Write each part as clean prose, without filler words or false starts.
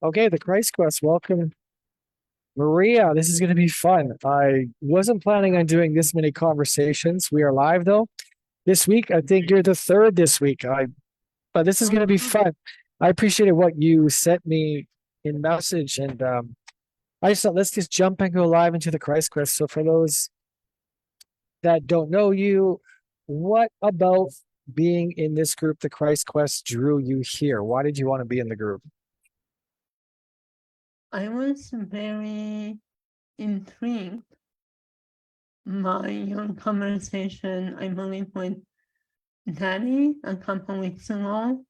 Okay, the Christ Quest. Welcome, Maria. This is going to be fun. I wasn't planning on doing this many conversations. We are live though this week. I think you're the third this week. But this is going to be Uh-huh. fun. I appreciated what you sent me in message, and I just thought let's just jump and go live into the Christ Quest. So for those that don't know you, what about being in this group, the Christ Quest, drew you here? Why did you want to be in the group? I was very intrigued by your conversation, I believe, with Daddy a couple weeks ago.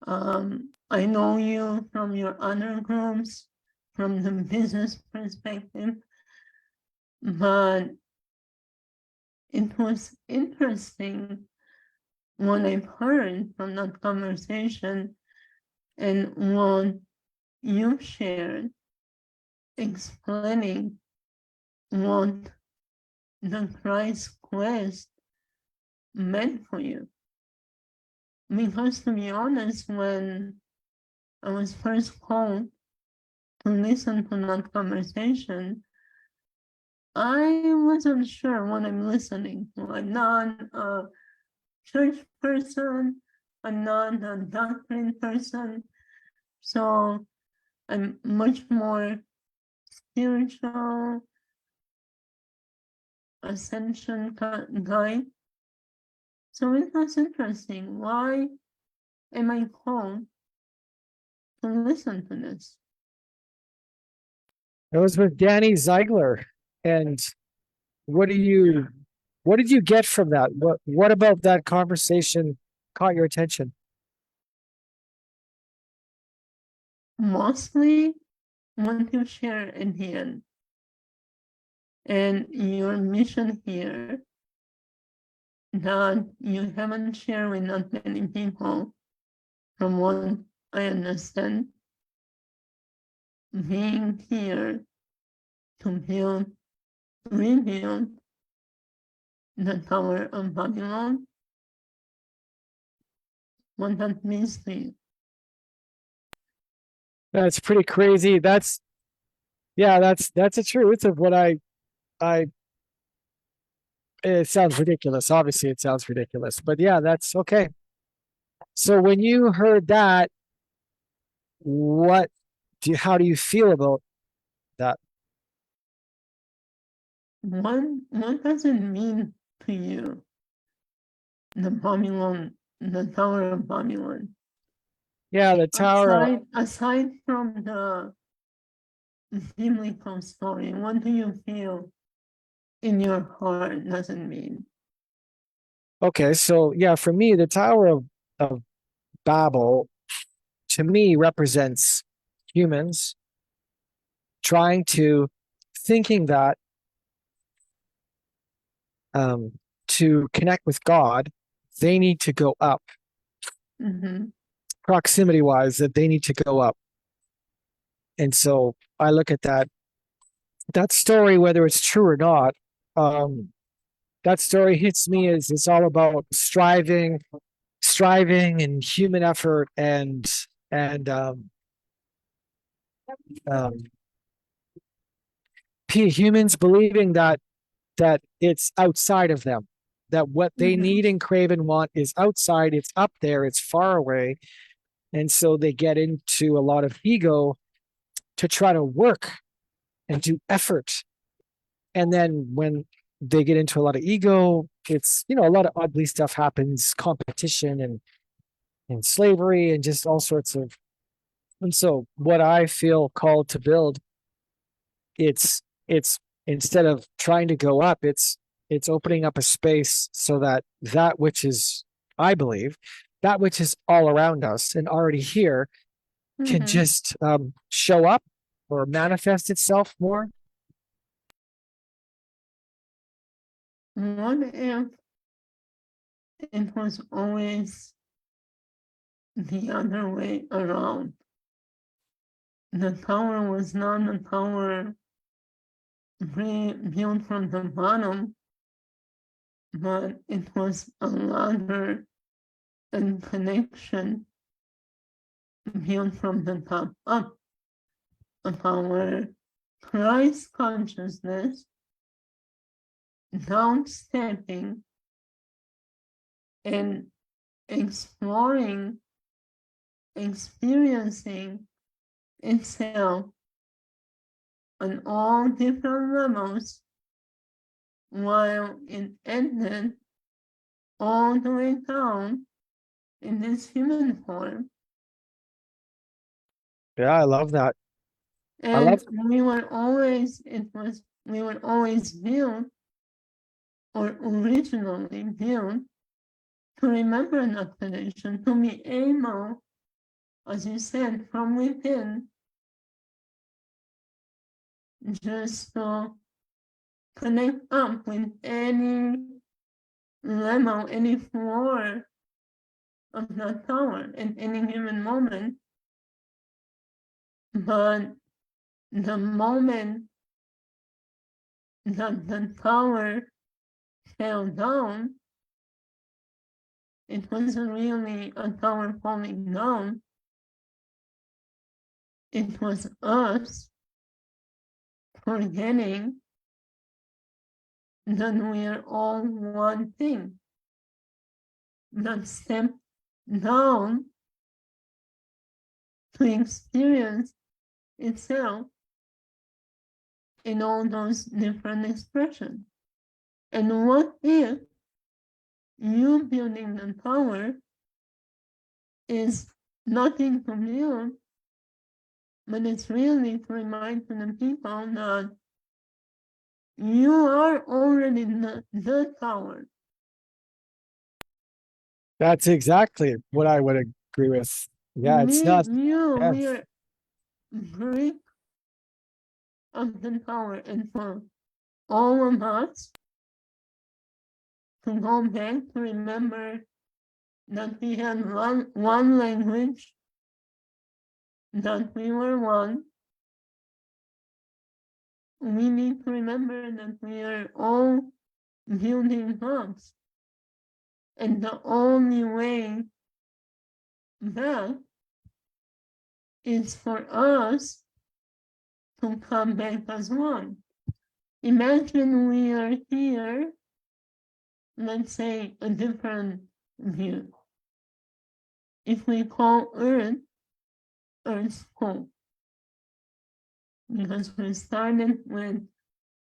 I know you from your other groups, from the business perspective, but it was interesting what I've heard from that conversation and what you shared, explaining what the Christ quest meant for you. Because to be honest, when I was first called to listen to that conversation, I wasn't sure what I'm listening to. I'm not a church person, I'm not a doctrine person, so I'm much more spiritual, ascension guide. So it was interesting. Why am I called to listen to this? It was with Danny Ziegler. And what do you what did you get from that? What about that conversation caught your attention? Mostly what you share in the end. And your mission here that you haven't shared with not many people, from what I understand, being here to rebuild the Tower of Babylon, what that means to you. That's pretty crazy. That's the truth of what I it sounds ridiculous. Obviously it sounds ridiculous. But yeah, that's okay. So when you heard that, how do you feel about that? What does it mean to you, the Tower of Babylon? Yeah, the tower. Aside from the biblical story, what do you feel in your heart doesn't mean? Okay, so yeah, for me, the Tower of Babel to me represents humans trying to thinking that um, to connect with God, they need to go up. Mm-hmm. Proximity wise, that they need to go up. And so I look at that story, whether it's true or not. Um, that story hits me as it's all about striving and human effort and um, humans believing that it's outside of them, that what they Mm-hmm. need and crave and want is outside, it's up there, it's far away. And so they get into a lot of ego to try to work and do effort. And then when they get into a lot of ego, it's, a lot of ugly stuff happens, competition and slavery and just all sorts of. And so what I feel called to build, it's instead of trying to go up, it's opening up a space so that which is, I believe, that which is all around us and already here can Mm-hmm. just show up or manifest itself more. What if it was always the other way around? The tower was not a tower built from the bottom, but it was a ladder and connection viewed from the top up of our Christ consciousness, down stepping and exploring, experiencing itself on all different levels, while it ended all the way down in this human form. Yeah, I love that. I And love we were always viewed, or originally viewed, to remember that tradition, to be able, as you said, from within, just to connect up with any level, any floor of that tower at any given moment. But the moment that the tower fell down, it wasn't really a tower falling down. It was us forgetting that we are all one thing. That step down to experience itself in all those different expressions. And what if you building the tower is nothing to build, but it's really to remind to the people that you are already the tower. That's exactly what I would agree with. Yeah, it's not. We Yes. are brick of the tower, and for all of us to go back to remember that we had one language, that we were one. We need to remember that we are all building blocks. And the only way back is for us to come back as one. Imagine we are here, let's say a different view. If we call Earth's home, because we started when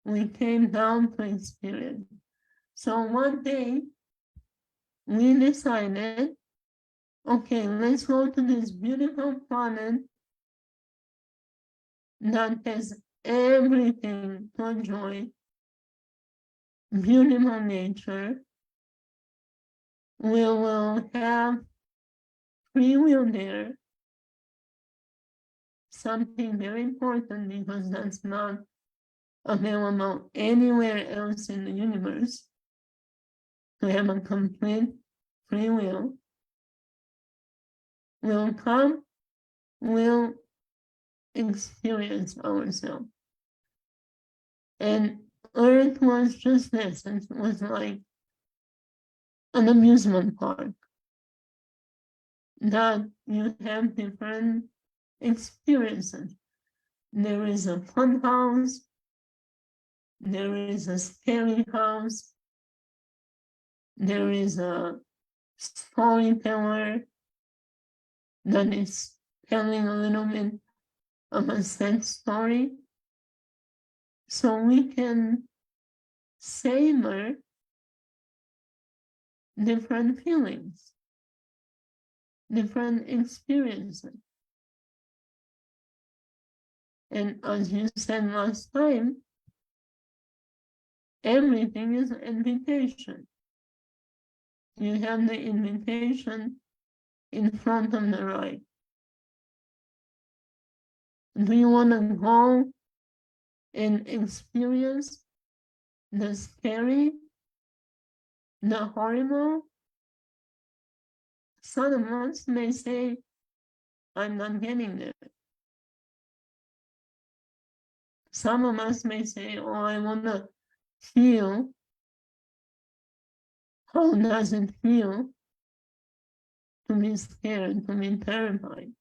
we came down to experience. So one day we decided, okay, let's go to this beautiful planet that has everything to enjoy, beautiful nature. We will have free will there, something very important because that's not available anywhere else in the universe. To have a complete free will. We'll come, we'll experience ourselves. And Earth was just this. It was like an amusement park that you have different experiences. There is a fun house, there is a scary house, there is a storyteller that is telling a little bit of a sad story. So we can savor different feelings, different experiences. And as you said last time, everything is an invitation. You have the invitation in front of the right. Do you want to go and experience the scary, the horrible? Some of us may say, I'm not getting there. Some of us may say, oh, I want to feel. How does it feel to be scared, to be terrified?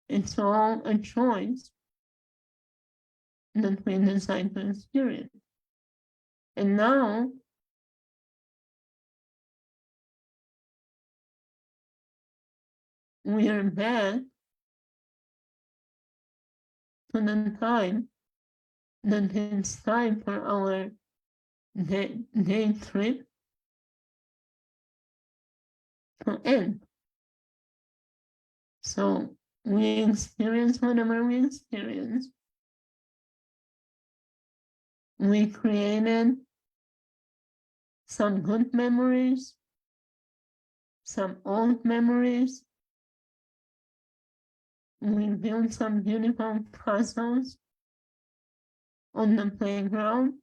It's all a choice that we decide to experience. And now, we are back to the time that it's time for our day trip to end. So we experience whatever we experience. We created some good memories, some old memories. We built some beautiful castles on the playground.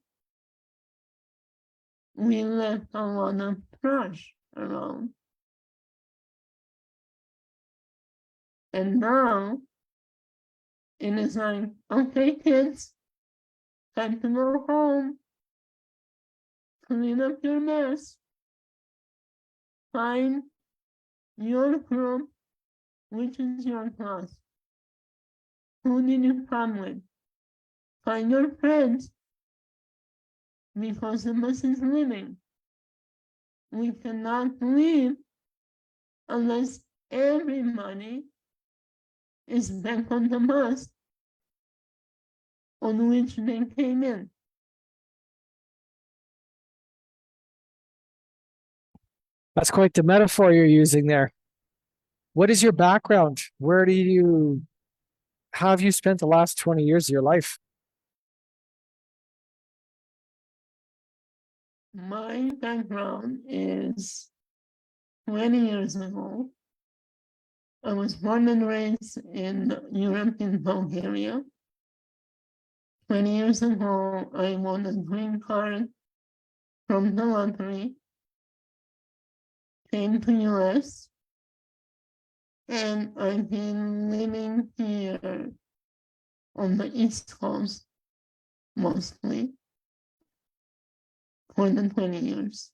We left a lot of trash around. And now it is like, okay, kids, time to go home. Clean up your mess. Find your group, which is your class. Who did you come with? Find your friends, because the bus is leaving. We cannot leave unless everybody is back on the bus on which they came in. That's quite the metaphor you're using there. What is your background? How have you spent the last 20 years of your life? My background is 20 years ago. I was born and raised in Europe, in Bulgaria. 20 years ago, I won a green card from the lottery, came to US, and I've been living here on the East Coast, mostly, for the 20 years.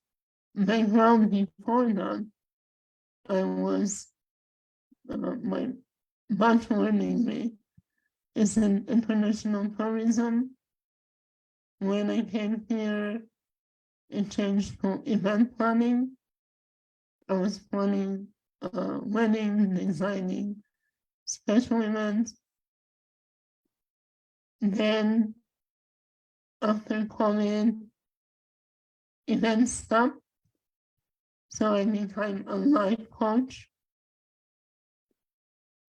Background before that, my bachelor degree is in international tourism. When I came here, it changed to event planning. I was planning wedding, designing special events. Then, after COVID, events stopped, so I became a life coach.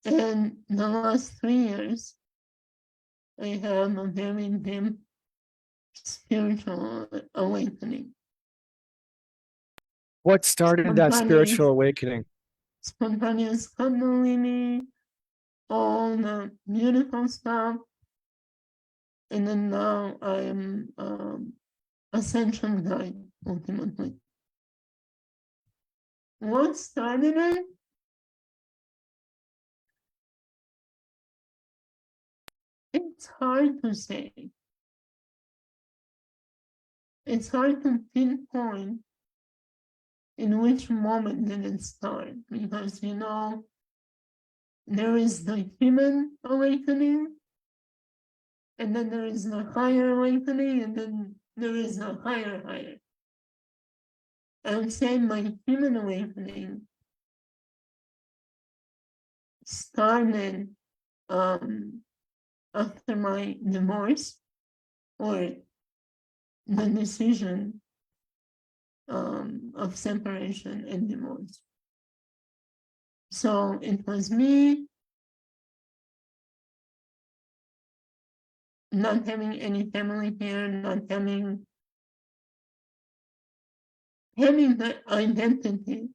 And the last 3 years, I have a very deep spiritual awakening. What started that spiritual awakening? Spontaneous kundalini, all the beautiful stuff. And then now I am ascension guide, ultimately. What started it? It's hard to say. It's hard to pinpoint in which moment did it start, because, there is the human awakening, and then there is the higher awakening, and then there is a higher. I would say my human awakening started after my divorce, or the decision of separation and divorce. So it was me not having any family here, not having the identity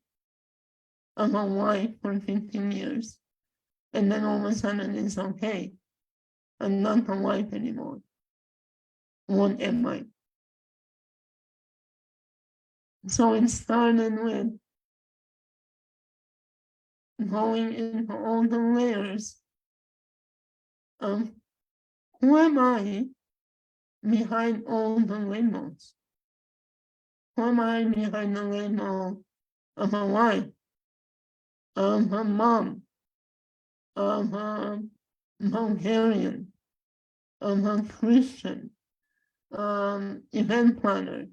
of a wife for 15 years. And then all of a sudden it's okay. I'm not a wife anymore. What am I? So it started with going into all the layers of who am I behind all the labels? Who am I behind the label of a wife, of a mom, of a Bulgarian, of a Christian, event planner,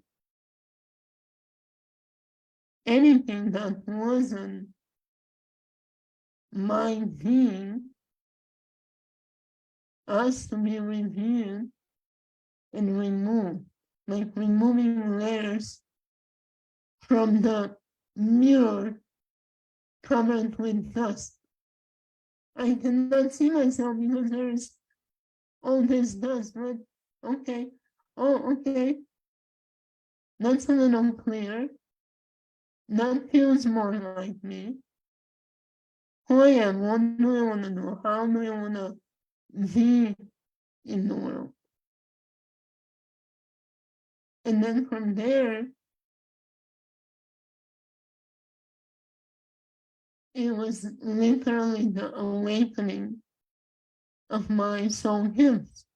anything that wasn't my being has to be reviewed and removed, like removing layers from the mirror covered with dust. I cannot see myself because there's all this dust, but okay, oh, okay, that's a little clear. That feels more like me. Who I am, what do I want to do? How do I want to be in the world? And then from there, it was literally the awakening of my soul gifts.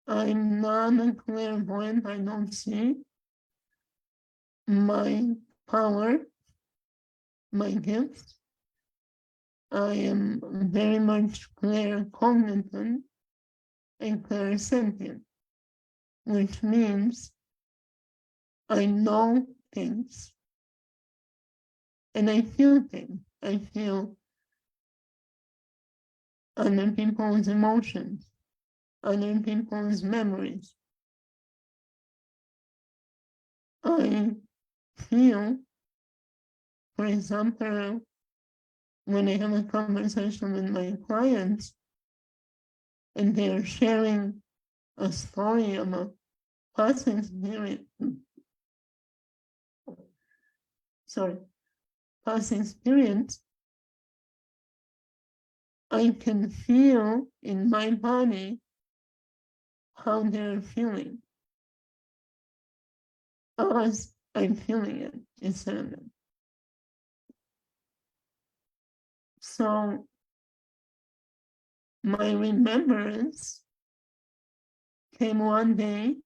I'm not a clairvoyant, I don't see my power, my gifts. I am very much claircognizant and clairsentient, which means I know things and I feel things. I feel other people's emotions, other people's memories. I feel, for example, when I have a conversation with my clients and they're sharing a story of a passing spirit, passing experience, I can feel in my body how they're feeling as I'm feeling it instead of them. So my remembrance came one day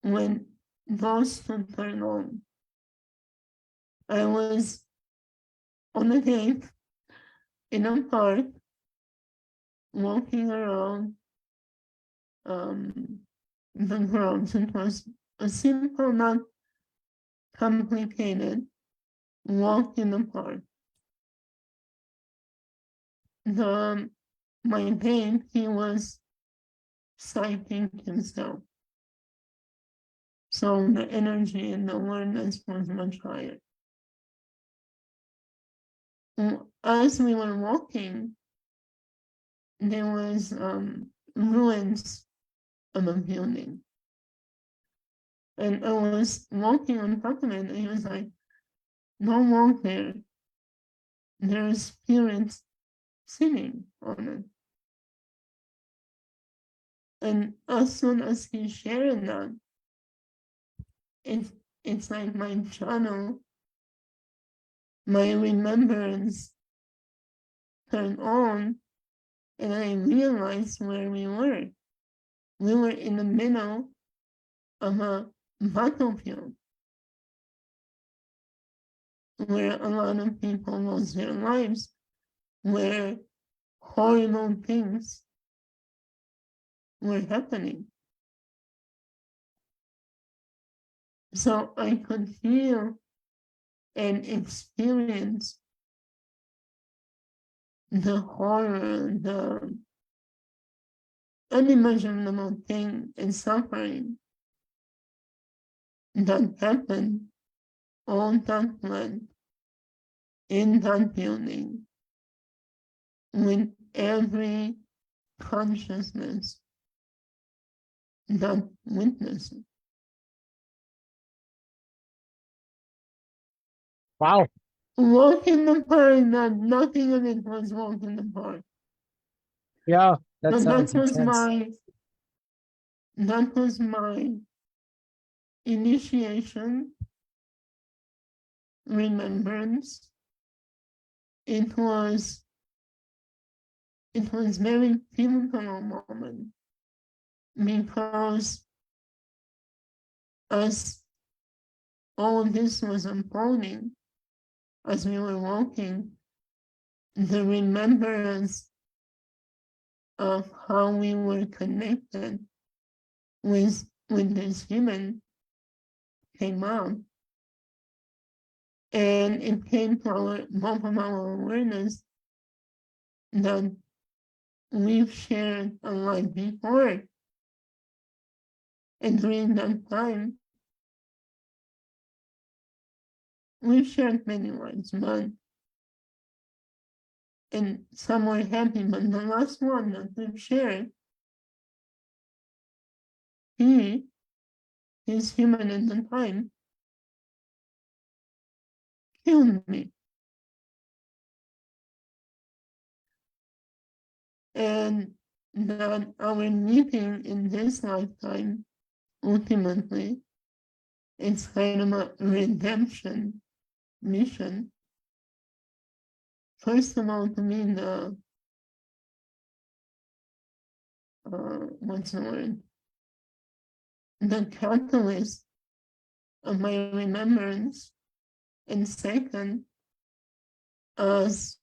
when those two turned on. I was on a date in a park, walking around the grounds. It was a simple, not complicated walk in the park. My date, he was psyching himself. So the energy and the awareness was much higher. As we were walking, there was ruins of a building. And I was walking on top of it, and he was like, don't walk there. There's spirits sitting on it. And as soon as he shared that, it's like my channel, my remembrance turned on, and I realized where we were. We were in the middle of a battlefield where a lot of people lost their lives, where horrible things were happening. So I could feel and experience the horror, the unimaginable pain and suffering that happened on that land, in that building, with every consciousness that witnessed it. Wow. Walk in the park, that nothing of it was walk in the park. Yeah, that But sounds that intense. was my initiation, remembrance. It was very pivotal moment because as all of this was unfolding, as we were walking, the remembrance of how we were connected with this human came out. And it came to both of our awareness that we've shared a life before. And during that time, we've shared many lives, and some were happy, but the last one that we've shared, he is human at the time, killed me. And that our meeting in this lifetime, ultimately, it's kind of a redemption mission. First of all, to me, what's the word? The catalyst of my remembrance, and second, as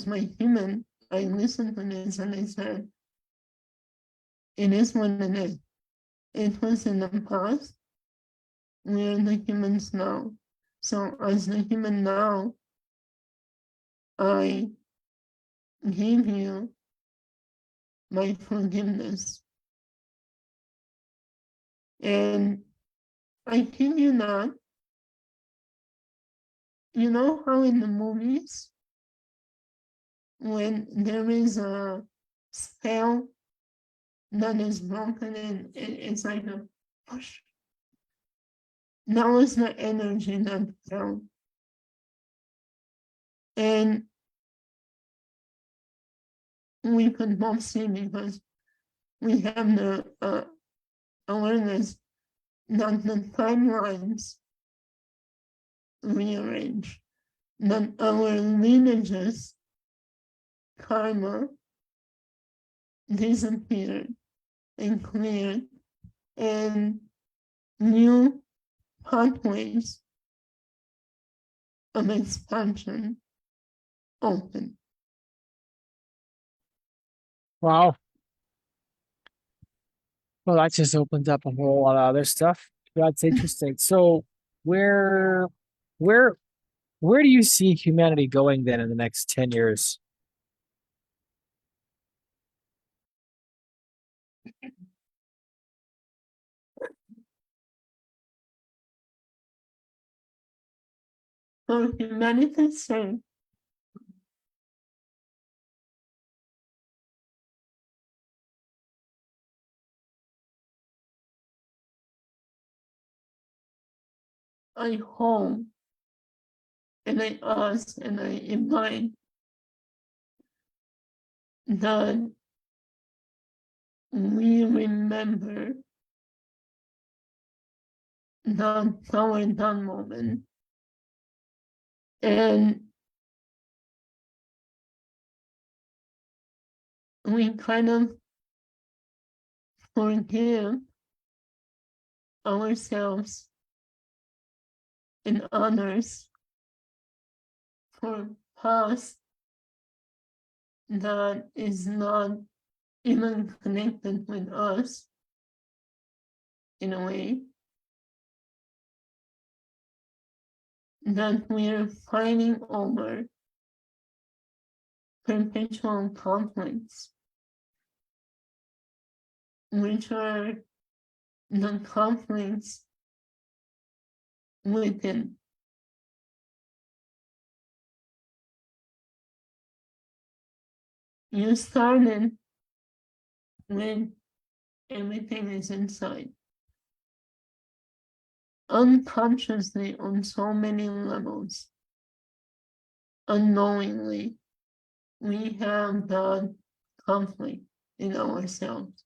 my human, I listened to this and I said, it is what it is. It was in the past, we're the humans now. So as the human now, I give you my forgiveness. And I kid you not, you know how in the movies, when there is a spell that is broken and it's like a push. That was the energy that felt. And we could both see because we have the awareness that the timelines rearrange, that our lineages, karma, disappeared and cleared, and new pathways of expansion open. Wow. Well, that just opens up a whole lot of other stuff. That's interesting. So where where where do you see humanity going then in the next 10 years? For humanity's sake, I hope and I ask and I invite that we remember that power in that moment. And we kind of forgive ourselves and others for past that is not even connected with us in a way, that we're fighting over perpetual conflicts, which are the conflicts within. You started when everything is inside. Unconsciously, on so many levels, unknowingly, we have that conflict in ourselves.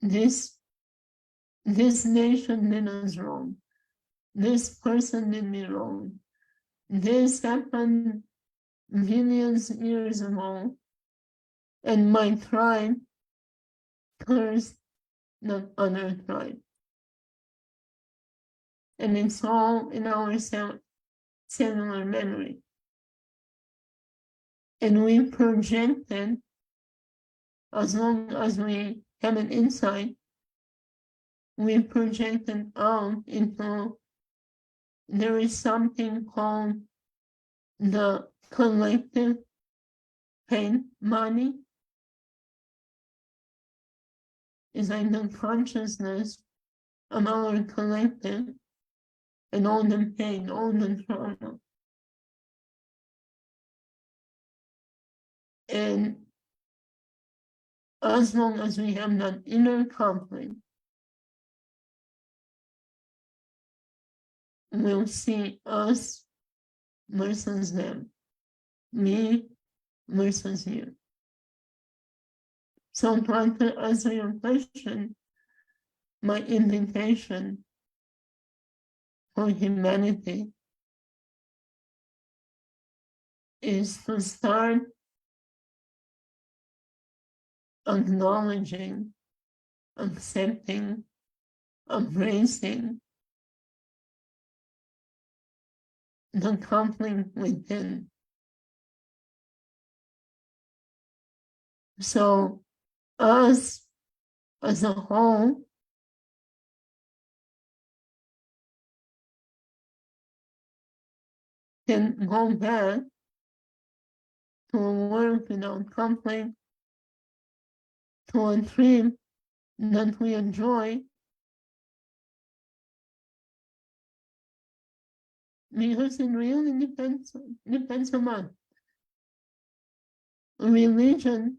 This nation did us wrong. This person did me wrong. This happened millions of years ago, and my tribe cursed the other tribe. and it's all in our cellular memory. And we project it, as long as we have an insight, we project it out into, there is something called the collective pain body. Is like the consciousness of our collective and all the pain, all the trauma. And as long as we have that inner conflict, we'll see us versus them, me versus you. So to answer your question, my invitation for humanity is to start acknowledging, accepting, embracing the conflict within. So us as a whole can go back to a world without conflict, to a dream that we enjoy, because it really depends on what. Religion,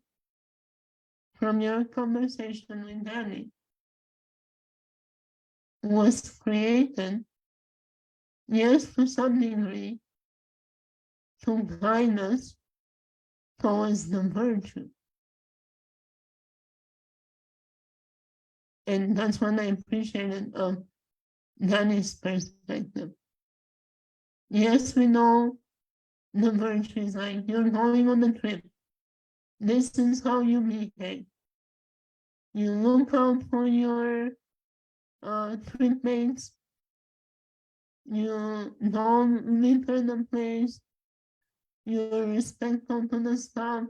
from your conversation with Danny, was created, yes, to some degree, to guide us towards the virtue. And that's what I appreciated of Danny's perspective. Yes, we know the virtue is like, you're going on a trip. This is how you behave. You look out for your trip mates. You don't litter the place. You're respectful to the staff.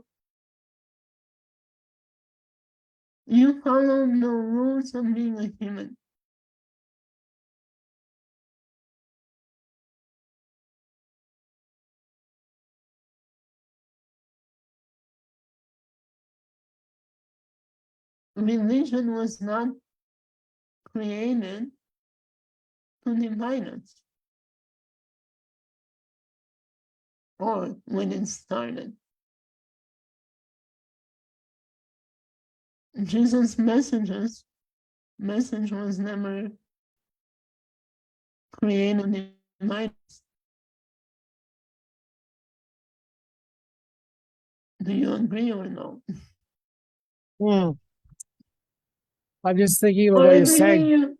You follow the rules of being a human. Religion was not created to divide us, or when it started. Jesus' message was never created to divide us. Do you agree or no? I'm just thinking about Or what I'm you're saying.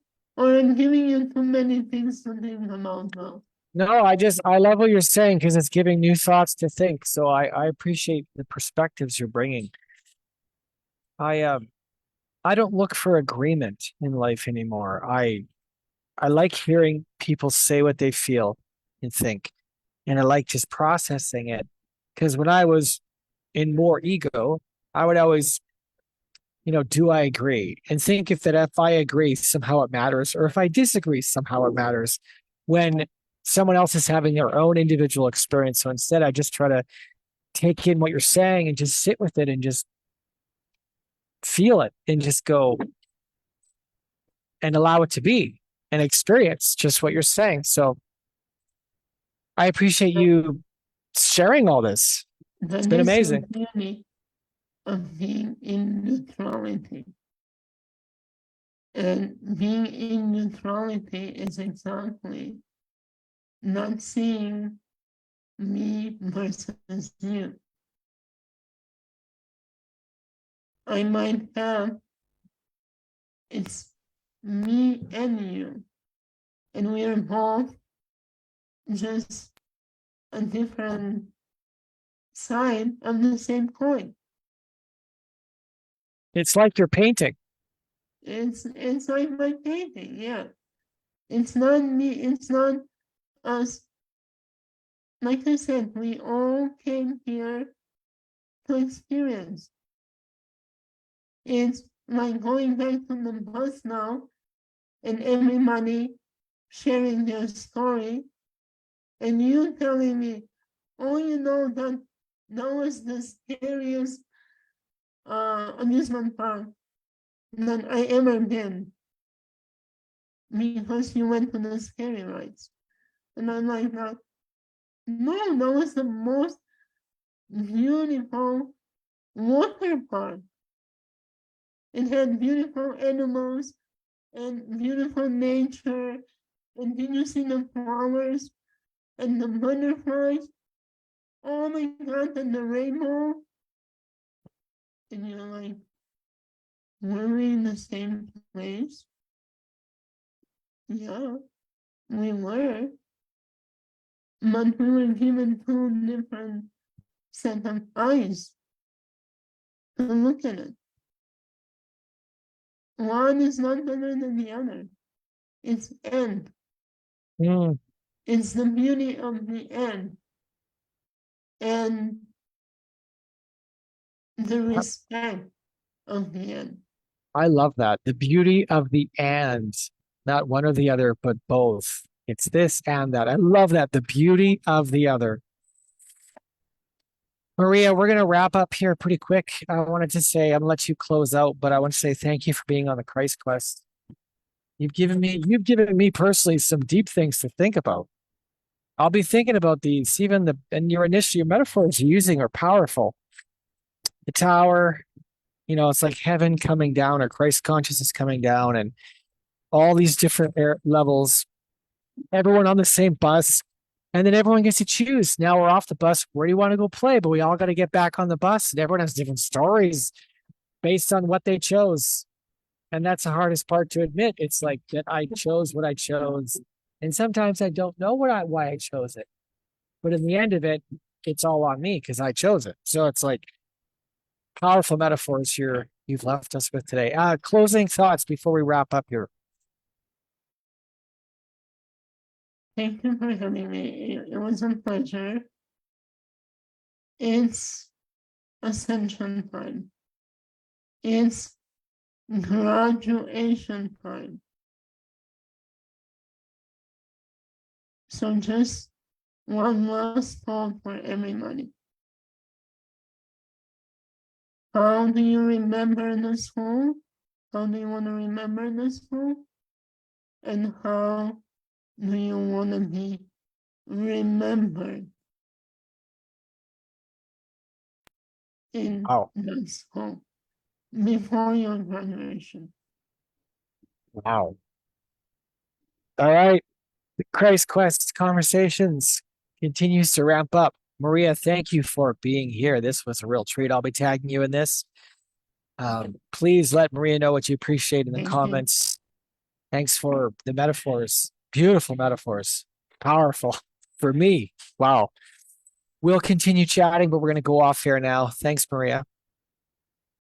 giving you too many things to think about now. No, I love what you're saying because it's giving new thoughts to think. So I appreciate the perspectives you're bringing. I don't look for agreement in life anymore. I like hearing people say what they feel and think, and I like just processing it. Because when I was in more ego, I would always, do I agree? And think if I agree, somehow it matters, or if I disagree, somehow it matters. When someone else is having their own individual experience. So instead, I just try to take in what you're saying and just sit with it and just feel it and just go and allow it to be and experience just what you're saying. So I appreciate you sharing all this. It's been amazing. The beauty of being in neutrality. And being in neutrality is exactly not seeing me versus you. I might have, it's me and you, and we are both just a different side of the same coin. It's like you're painting. It's like my painting, yeah. It's not me, it's not us. Like I said, we all came here to experience. It's like going back to the bus now and everybody sharing their story, and you telling me, oh, you know, that was the scariest amusement park that I ever been, because you went to the scary rides. And I'm like, no, that was the most beautiful water park. It had beautiful animals and beautiful nature. And did you see the flowers and the butterflies? Oh my God, and the rainbow. And you're like, were we in the same place? Yeah, we were. But we were given two different set of eyes to look at it. One is not better than the other. It's end. Mm, It's the beauty of the end. And the respect of the end. I love that. The beauty of the and, not one or the other, but both. It's this and that. I love that. The beauty of the other. Mariya, we're going to wrap up here pretty quick. I wanted to say, I'm going to let you close out, but I want to say thank you for being on the Christ Quest. You've given me personally some deep things to think about. I'll be thinking about these. And your metaphors you're using are powerful. The tower, it's like heaven coming down or Christ consciousness coming down, and all these different levels, everyone on the same bus, and then everyone gets to choose. Now we're off the bus. Where do you want to go play? But we all got to get back on the bus, and everyone has different stories based on what they chose. And that's the hardest part to admit. It's like that I chose what I chose. And sometimes I don't know why I chose it. But in the end of it, it's all on me because I chose it. So it's like powerful metaphors here you've left us with today. Closing thoughts before we wrap up here. Thank you for having me. It was a pleasure. It's ascension time. It's graduation time. So just one last thought for everybody. How do you remember the school? How do you want to remember the school? And how do you want to be remembered in the school before your graduation? Wow. All right. The Christ Quest Conversations continues to ramp up. Mariya, thank you for being here. This was a real treat. I'll be tagging you in this. Please let Mariya know what you appreciate in the comments. Thanks for the metaphors. Beautiful metaphors. Powerful for me. Wow. We'll continue chatting, but we're going to go off here now. Thanks, Mariya.